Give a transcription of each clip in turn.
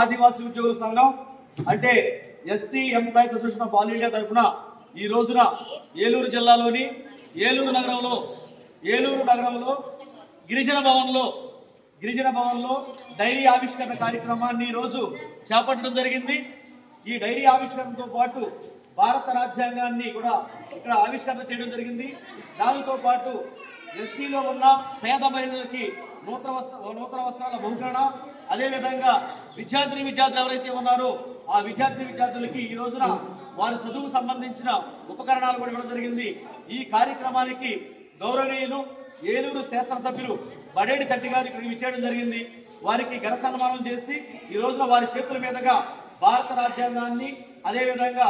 ఆదివాసీ ఉద్యోగుల సంఘం అంటే ST employees association of all India తరఫున ఈ రోజున ఏలూరు జిల్లాలోని ఏలూరు నగరంలో గిరిజన భవన్లో డైరీ ఆవిష్కరణ కార్యక్రమాన్ని ఈ రోజు చేపట్టడం జరిగింది। ఈ డైరీ ఆవిష్కరణతో పాటు భారత రాజ్యాంగాన్ని కూడా ఇక్కడ ఆవిష్కరణ చేయడం జరిగింది। దానితో పాటు ఎస్టీలో ఉన్న పేద మహిళలకి నూతన వస్త్రాల బహుకరణ, అదేవిధంగా విద్యార్థులు ఎవరైతే ఉన్నారో ఆ విద్యార్థులకి ఈ రోజున వారి చదువుకు సంబంధించిన ఉపకరణాలు కూడా ఇవ్వడం జరిగింది। ఈ కార్యక్రమానికి గౌరవనీయులు ఏలూరు శాసనసభ్యులు బడేడి చట్టి గారు ఇక్కడికి విచ్చేయడం జరిగింది। వారికి ఘన సన్మానం చేసి ఈ రోజున వారి చేతుల మీదుగా భారత రాజ్యాంగాన్ని, అదేవిధంగా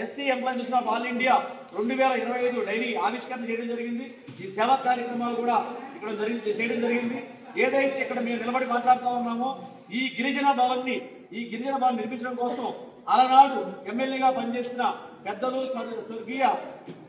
ST employees association of all India 2025 diary ఆవిష్కరణ చేయడం జరిగింది। ఈ సేవా కార్యక్రమాలు కూడా ఇక్కడ చేయడం జరిగింది। ఏదైతే ఇక్కడ మేము నిలబడి మాట్లాడుతూ ఉన్నామో ఈ గిరిజన భవన్ నిర్మించడం కోసం అలనాడు ఎమ్మెల్యేగా పనిచేసిన పెద్దలు స్వర్గీయ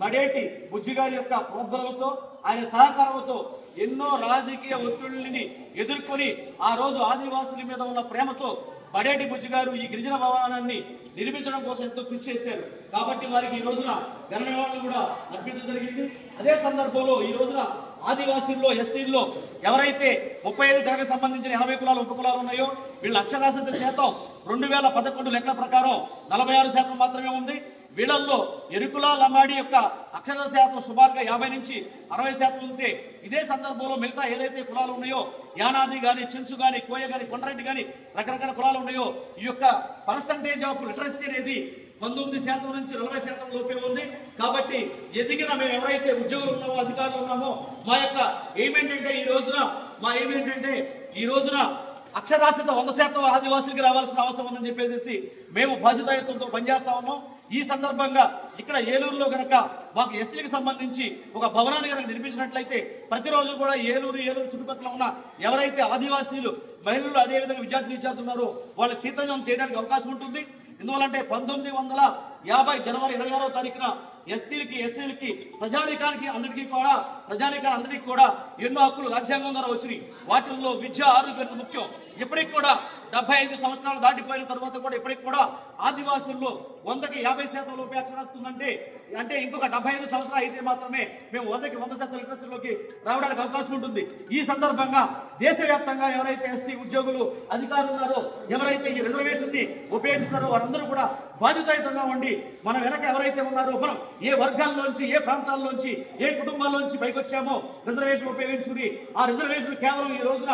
బడేటి బుజ్జి గారి యొక్క ప్రోద్బలంతో, ఆయన సహకారంతో ఎన్నో రాజకీయ ఒత్తిడిని ఎదుర్కొని ఆ రోజు ఆదివాసుల మీద ఉన్న ప్రేమతో బడేటి బుజ్జి గారు ఈ గిరిజన భవనాన్ని నిర్మించడం కోసం ఎంతో కృషి చేశారు। కాబట్టి వారికి ఈ రోజున ఘన నివాళులు కూడా అర్పించడం జరిగింది। అదే సందర్భంలో ఈ రోజున ఆదివాసీల్లో ఎస్టీల్లో ఎవరైతే 35 తరగతికి సంబంధించిన 80 కులాలు ఉపకులాలు ఉన్నాయో వీళ్ళ అక్షరాస్యత శాతం 2011 లెక్కల ప్రకారం 46% మాత్రమే ఉంది। వీళ్ళల్లో ఎరుకుల లంబాడి యొక్క అక్షర శాతం సుమారుగా 50 నుంచి 60% ఉంటే, ఇదే సందర్భంలో మిగతా ఏదైతే కులాలు ఉన్నాయో యానాది గాని, చెంచు గాని, కోయ గాని, కొండరెడ్డి గాని రకరకాల కులాలు ఉన్నాయో ఈ యొక్క పర్సంటేజ్ ఆఫ్ లిటరసీ అనేది 19% నుంచి 40% లోపే ఉంది। కాబట్టి ఎదిగిన మేము ఎవరైతే ఉద్యోగులు ఉన్నామో, అధికారులు ఉన్నామో మా యొక్క ఎయిమ్ ఏంటంటే ఈ రోజున అక్షరాస్యత 100% ఆదివాసులకి రావాల్సిన అవసరం ఉందని చెప్పేసి మేము బాధ్యతాయుతంతో పనిచేస్తా ఉన్నాం। ఈ సందర్భంగా ఇక్కడ ఏలూరులో కనుక మాకు ఎస్టీకి సంబంధించి ఒక భవనాన్ని కనుక నిర్మించినట్లయితే ప్రతిరోజు కూడా ఏలూరు చుట్టుపక్కల ఉన్న ఎవరైతే ఆదివాసీలు మహిళలు, అదేవిధంగా విద్యార్థులు ఉన్నారో వాళ్ళ చైతన్యం చేయడానికి అవకాశం ఉంటుంది। ఎందువల్లంటే 1950 జనవరి 26వ తారీఖున ఎస్టీలకి, ఎస్సీలకి, ప్రజానీకానికి అందరికీ కూడా ఎన్నో హక్కులు రాజ్యాంగం ద్వారా వచ్చినాయి। వాటిల్లో విద్య, ఆరోగ్యం ముఖ్యం। ఇప్పటికి కూడా 75 సంవత్సరాలు దాటిపోయిన తర్వాత కూడా ఇప్పటికి కూడా ఆదివాసుల్లో 100కి 50% లోపే అక్షరాస్తుందంటే ఇంకొక 75 సంవత్సరాలు అయితే మాత్రమే మేము 100కి 100% లిటరసీలోకి రావడానికి అవకాశం ఉంటుంది। ఈ సందర్భంగా దేశవ్యాప్తంగా ఎవరైతే ఎస్టీ ఉద్యోగులు, అధికారులు ఉన్నారో, ఎవరైతే ఈ రిజర్వేషన్ ని ఉపయోగించున్నారో వారందరూ కూడా బాధ్యతాయుతంగా ఉండి మన వెనక ఎవరైతే ఉన్నారో, మనం ఏ వర్గాల్లోంచి, ఏ ప్రాంతాల్లోంచి, ఏ కుటుంబాల్లోంచి పైకి వచ్చామో రిజర్వేషన్ ఉపయోగించుకుని ఆ రిజర్వేషన్ కేవలం ఈ రోజున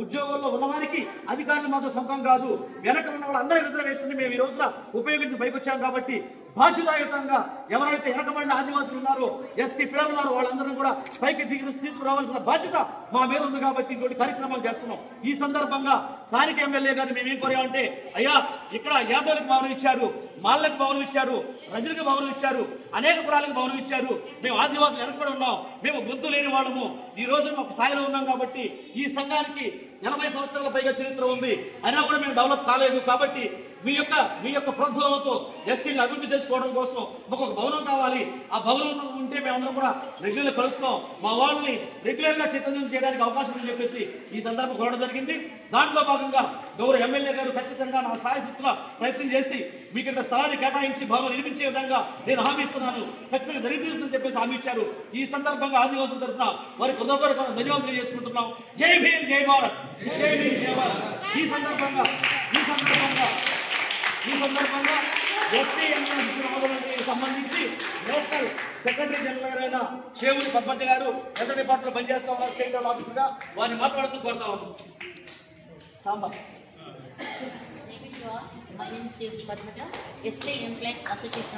ఉద్యోగంలో ఉన్నవారికి అధికారులు మాత్రం సొంతం కాదు, వెనక ఉన్న వాళ్ళందరి రిజర్వేషన్ మేము ఈ రోజున ఉపయోగించి పైకి వచ్చాం। కాబట్టి బాధ్యతాయుతంగా ఎవరైతే వెనకబడిన ఆదివాసులు ఉన్నారో, ఎస్టీ పిల్లలు ఉన్నారో వాళ్ళందరూ కూడా పైకి తీసుకురావాల్సిన బాధ్యత మా మీద ఉంది। కాబట్టి ఇటువంటి కార్యక్రమాలు చేస్తున్నాం। ఈ సందర్భంగా స్థానిక ఎమ్మెల్యే గారు మేము ఏం కోరామంటే, అయ్యా ఇక్కడ యాదవులకు భవనం ఇచ్చారు, మాళ్ళకు భవనం ఇచ్చారు, రజులకు భవనం ఇచ్చారు, అనేక కులాలకు భవనం ఇచ్చారు, మేము ఆదివాసులు వెనకబడి ఉన్నాం, మేము గొంతు లేని వాళ్ళము, ఈ రోజు ఒక స్థాయిలో ఉన్నాం। కాబట్టి ఈ సంఘానికి 80 సంవత్సరాల పైగా చరిత్ర ఉంది, అయినా కూడా మేము డెవలప్ కాలేదు। కాబట్టి మీ యొక్క ప్రోద్బలంతో ఎస్టీని అభివృద్ధి చేసుకోవడం కోసం మాకు ఒక భవనం కావాలి, ఆ భవనం ఉంటే మేమందరం కూడా రెగ్యులర్గా కలుస్తాం, మా వాళ్ళని రెగ్యులర్గా చైతన్యం చేయడానికి అవకాశం ఉందని చెప్పేసి ఈ సందర్భం కోరడం జరిగింది। దాంట్లో భాగంగా గౌరవ ఎమ్మెల్యే గారు ఖచ్చితంగా నా స్థాయి శక్తుల ప్రయత్నం చేసి మీకు ఇక్కడ స్థలాన్ని కేటాయించి భవనం నిర్మించే విధంగా నేను హామీ ఇస్తున్నాను, ఖచ్చితంగా జరిగితీరుతుందని చెప్పేసి హామీ ఇచ్చారు। ఈ సందర్భంగా ఆదివాసుల తరఫున వారికి హృదయపూర్వక ధన్యవాదాలు తెలియజేసుకుంటున్నాం। జై భీమ్, జై భారత్, జై భీమ్, జై భారత్। ఈ సందర్భంగా ఎస్టీ ఎంప్లాయీస్కి సంబంధించి నేషనల్ సెక్రటరీ జనరల్ అయిన చేవూరి పద్మజ గారు ఎంత డిపార్ట్మెంట్లో పనిచేస్తా ఉన్నారు, స్టేట్ లెవెల్ ఆఫీసర్గా, వారిని మాట్లాడుతూ కోరుతా ఉన్నాం। Padmaja, ST employees association